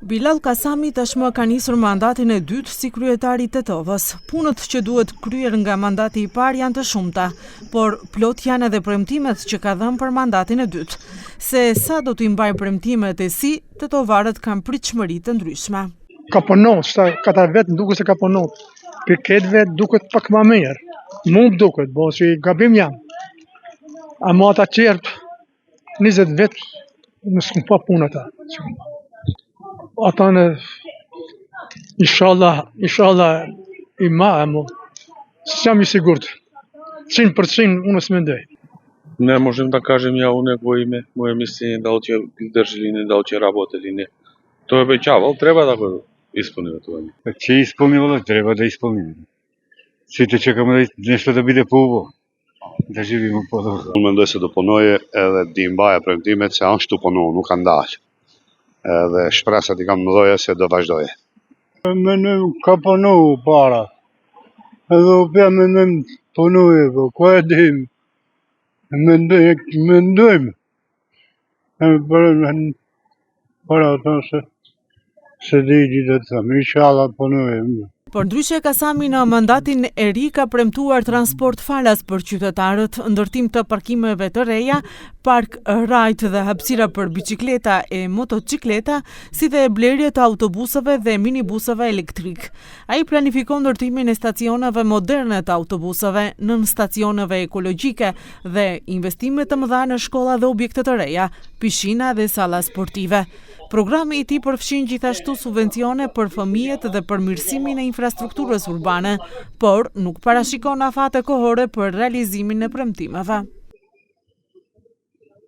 Bilal Kasami tashmë ka nisur mandatin e dytë si kryetari i Tetovës. Punët që duhet kryer nga mandati i parë janë të shumta, por plot janë edhe premtimet që ka dhënë për mandatin e dytë. Se sa do t'i mbajë premtimet e si, tetovarët kanë pritshmëri të ndryshme. Ka punon, kata vetë duket se ka punon. Për këtë vetë duket pak më mirë. Mu duket, bo si gabim jam. Ama ata qertë 20 vetë në s'kum pa punë ata. Ata në inshallah i ma, s'jam i sigurt. 100% unë s'mendoj. Не можем да кажем ја у него име, моје мислење дали ќе држи или не, дали ќе работи или не. Тој обеќавал, треба да го исполни тоа. Ќе исполнивало, треба да исполни. Сите чекаме нешто да биде поубаво. Да живееме подобро. Unë mendoj se do punojë edhe di mbaje premtimet se ashtu punon, nuk kanë dalë. Edhe shpresat i kam mëdhoja se do vazhdoje. Mendoj ka punu para. Edhe u bja mendojmë punuje, po ku e dim. Mendojmë. Para ata se di gjithë të thëmë, inshallah punujmë. Por ndryshe Kasami në mandatin e ri ka premtuar transport falas për qytetarët, ndërtim të parkimeve të reja, park rajt dhe hapësira për bicikleta e motocikleta, si dhe blerje të autobuseve dhe minibuseve elektrik. Ai planifikon ndërtimin e stacioneve moderne të autobuseve, nën stacioneve ekologjike dhe investime të mëdha në shkolla dhe objekte të reja, pishina dhe salla sportive. Programi i tij përfshin gjithashtu subvencione për fëmijët dhe përmirësimin e infrastrukturës urbane, por nuk parashikon afate kohore për realizimin e premtimeve.